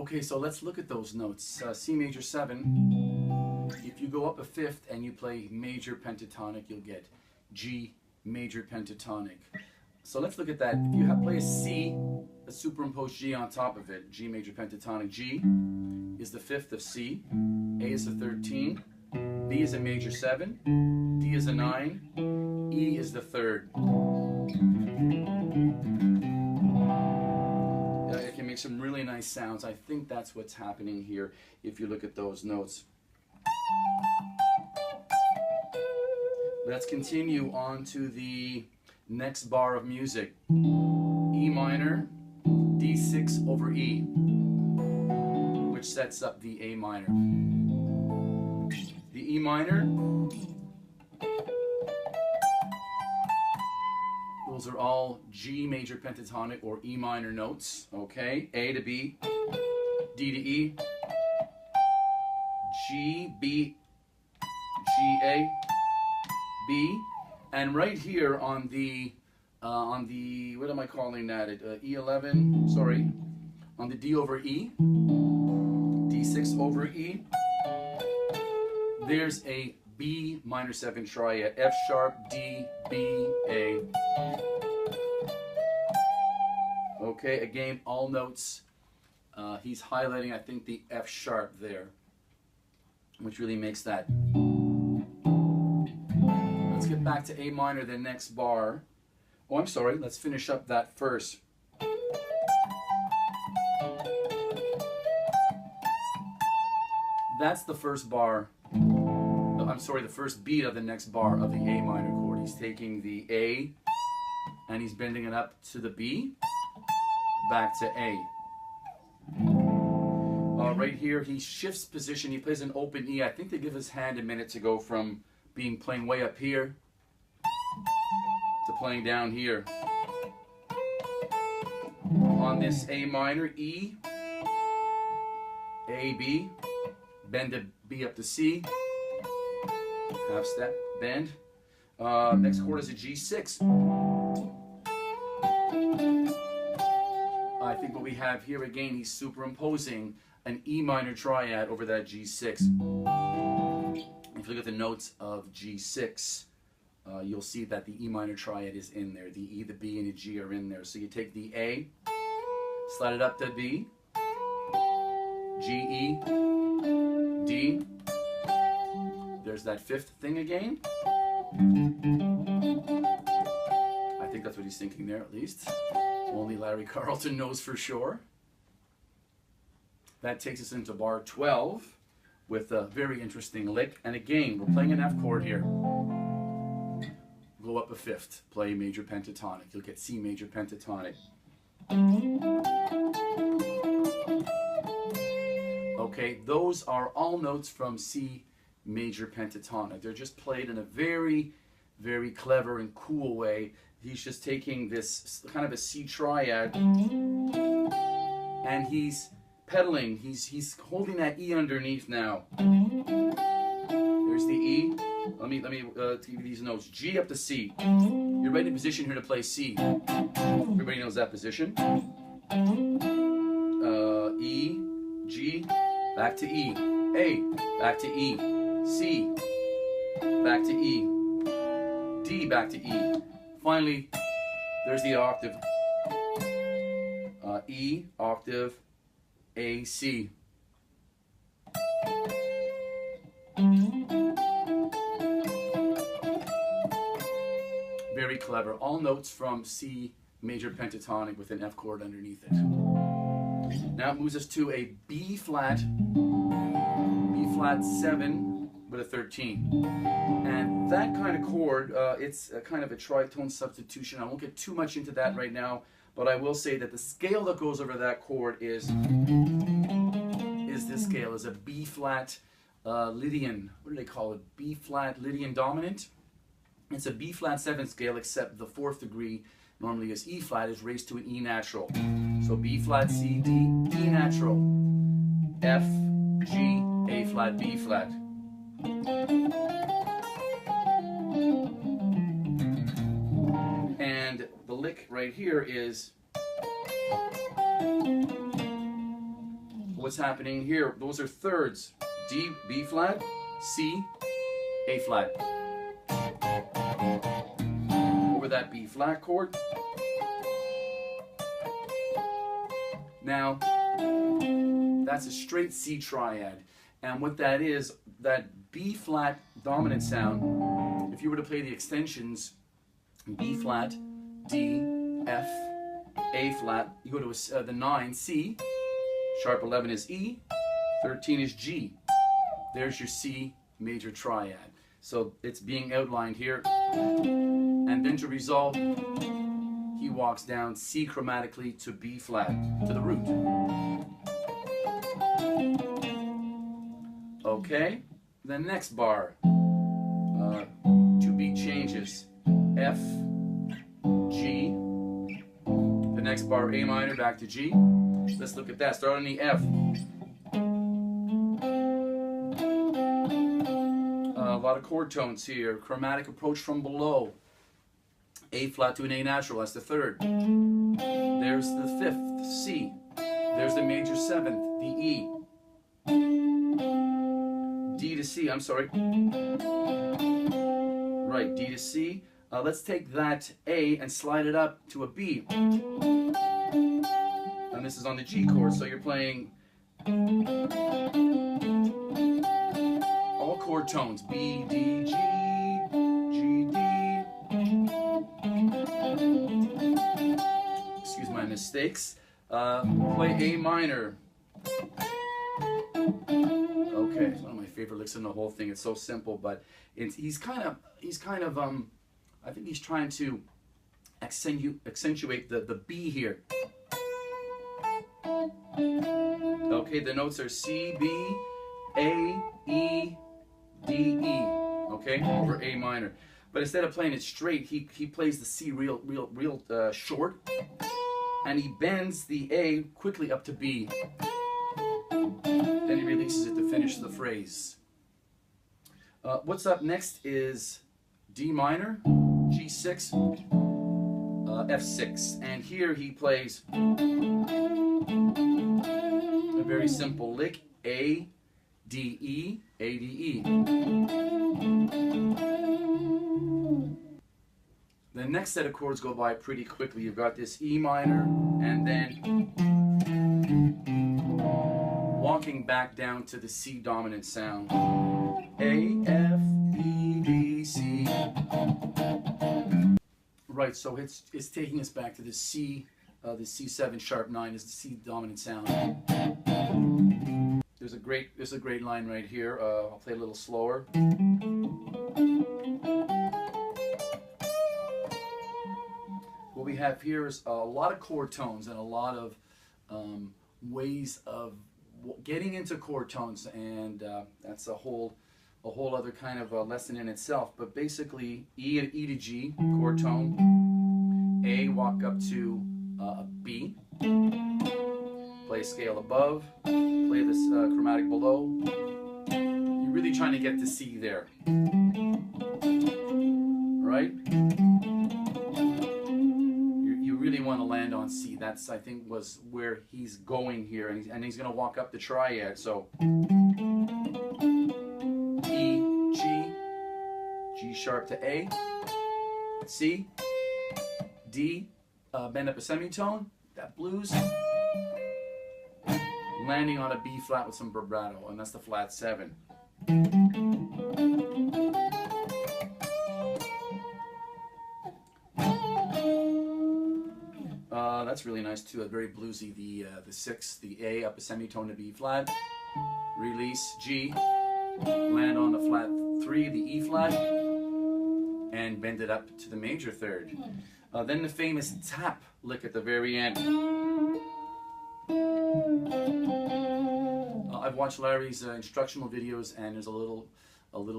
Okay, so let's look at those notes. C major 7. If you go up a fifth and you play major pentatonic, you'll get G major pentatonic. So let's look at that. If you play a C, a superimposed G on top of it, G major pentatonic. G is the fifth of C, A is the 13, B is a major 7, D is a 9, E is the third. It can make some really nice sounds. I think that's what's happening here if you look at those notes. Let's continue on to the next bar of music. E minor, D6 over E, which sets up the A minor. The E minor, those are all G major pentatonic or E minor notes, okay? A to B, D to E, G, B, G, A, B, and right here on the what am I calling that? E11, sorry, on the D over E, D6 over E, there's a B minor 7 triad, F sharp, D, B, A. Okay, again, all notes. He's highlighting, I think, the F sharp there, which really makes that. Let's get back to A minor, the next bar. Oh, I'm sorry, let's finish up that first. That's the first bar. I'm sorry, the first beat of the next bar of the A minor chord. He's taking the A and he's bending it up to the B, back to A. Right here, he shifts position. He plays an open E. I think they give his hand a minute to go from playing way up here to playing down here. On this A minor, E, A, B, bend the B up to C, half step, bend. Next chord is a G6. I think what we have here again, he's superimposing an E minor triad over that G6. If you look at the notes of G6, you'll see that the E minor triad is in there. The E, the B, and the G are in there. So you take the A, slide it up to B, G, E, D. There's that fifth thing again. I think that's what he's thinking there, at least. Only Larry Carlton knows for sure. That takes us into bar 12 with a very interesting lick. And again, we're playing an F chord here. Go up a fifth, play major pentatonic. You'll get C major pentatonic. Okay, those are all notes from C major pentatonic. They're just played in a very, very clever and cool way. He's just taking this kind of a C triad and he's pedaling. He's holding that E underneath now. There's the E. Let me give you these notes. G up to C. You're right in position here to play C. Everybody knows that position. E, G, back to E. A, back to E. C, back to E. D, back to E. Finally, there's the octave. E, octave, A, C. Very clever. All notes from C major pentatonic with an F chord underneath it. Now it moves us to a B flat 7 with a 13. And that kind of chord, it's a kind of a tritone substitution. I won't get too much into that right now, but I will say that the scale that goes over that chord is this scale, is a B flat Lydian, what do they call it? B flat Lydian dominant. It's a B flat 7 scale, except the 4th degree normally is E flat, is raised to an E natural. So B flat, C, D, E natural, F, G, A flat, B flat. And the lick right here is what's happening here? Those are thirds. D, B flat, C, A flat. Over that B flat chord. Now, that's a straight C triad. And what that is, that B flat dominant sound, if you were to play the extensions, B flat, D, F, A flat, you go to the 9, C, sharp 11 is E, 13 is G. There's your C major triad. So it's being outlined here. And then to resolve, he walks down C chromatically to B flat, to the root. Okay, the next bar, 2 beat changes, F, G, the next bar A minor back to G. Let's look at that, start on the F. A lot of chord tones here, chromatic approach from below, A flat to an A natural, that's the third. There's the fifth, the C. There's the major seventh, the E. D to C, I'm sorry. Right, D to C. Let's take that A and slide it up to a B. And this is on the G chord, so you're playing all chord tones. B, D, G, G, D. Excuse my mistakes. Play A minor. Okay, it's one of my favorite licks in the whole thing. It's so simple, but he's kind of I think he's trying to accentuate the B here. Okay, the notes are C, B, A, E, D, E. Okay, over A minor. But instead of playing it straight, he plays the C real short, and he bends the A quickly up to B. Then he releases it to finish the phrase. What's up next is D minor, G6, F6. And here he plays a very simple lick, A, D, E, A, D, E. The next set of chords go by pretty quickly. You've got this E minor, and then walking back down to the C dominant sound. A, F, E, D, C. Right, so it's taking us back to the C, the C7 sharp 9 is the C dominant sound. There's a great line right here. I'll play a little slower. What we have here is a lot of chord tones and a lot of ways of getting into chord tones, and that's a whole other kind of lesson in itself. But basically, E to G chord tone, A walk up to a B, play a scale above, play this chromatic below. You're really trying to get to C there, right? You really want to land on C. That's, I think, was where he's going here, and he's going to walk up the triad. So E, G sharp to A, C, D, bend up a semitone, that blues, landing on a B flat with some vibrato, and that's the flat 7. That's really nice too, very bluesy. The 6, the A up a semitone to B flat, release G, land on the flat 3, the E flat, and bend it up to the major third. Then the famous tap lick at the very end. I've watched Larry's instructional videos, and there's a little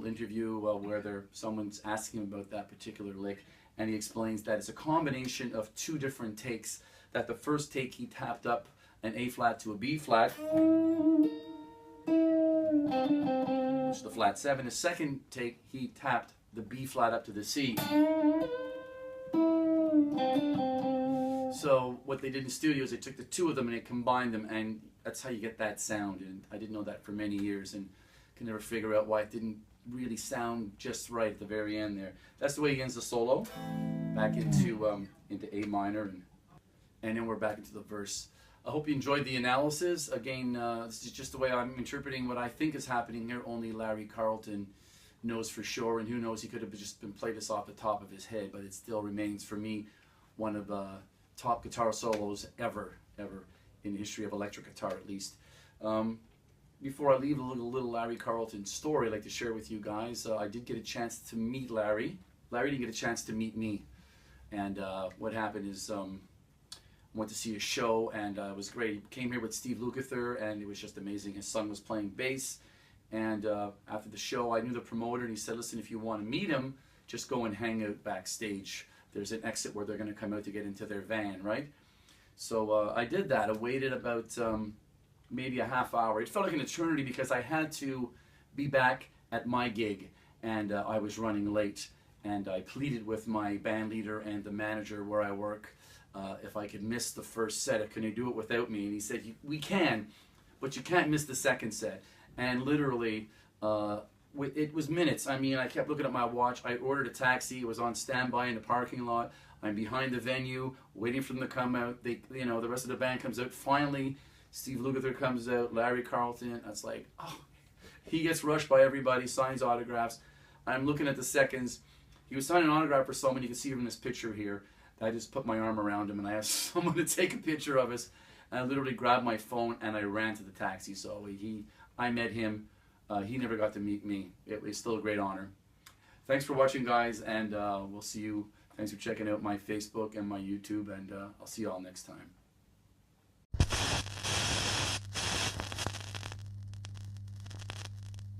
interview where someone's asking him about that particular lick, and he explains that it's a combination of 2 different takes. That the first take he tapped up an A flat to a B flat, which is the flat 7. The second take he tapped the B flat up to the C. So what they did in the studio is they took the 2 of them and they combined them, and that's how you get that sound, and I didn't know that for many years, and could never figure out why it didn't really sound just right at the very end there. That's the way he ends the solo, back into A minor, and then we're back into the verse. I hope you enjoyed the analysis. Again, this is just the way I'm interpreting what I think is happening here. Only Larry Carlton knows for sure, and who knows, he could have just been played this off the top of his head, but it still remains for me one of the top guitar solos ever in the history of electric guitar, at least. Before I leave, a little Larry Carlton story I'd like to share with you guys. I did get a chance to meet Larry. Larry didn't get a chance to meet me, and what happened is went to see a show, and it was great. He came here with Steve Lukather, and it was just amazing. His son was playing bass, and after the show, I knew the promoter, and he said, listen, if you want to meet him, just go and hang out backstage. There's an exit where they're going to come out to get into their van, right? So I did that. I waited about maybe a half hour. It felt like an eternity because I had to be back at my gig, and I was running late. And I pleaded with my band leader and the manager where I work if I could miss the first set, can they do it without me? And he said, we can, but you can't miss the second set. And literally, it was minutes. I mean, I kept looking at my watch. I ordered a taxi. It was on standby in the parking lot. I'm behind the venue, waiting for them to come out. They, you know, the rest of the band comes out. Finally, Steve Lukather comes out, Larry Carlton. It's like, oh, he gets rushed by everybody, signs autographs. I'm looking at the seconds. He was signing an autograph for someone. You can see him in this picture here. I just put my arm around him and I asked someone to take a picture of us. And I literally grabbed my phone and I ran to the taxi. So I met him. He never got to meet me. It was still a great honor. Thanks for watching, guys, and we'll see you. Thanks for checking out my Facebook and my YouTube, and I'll see you all next time.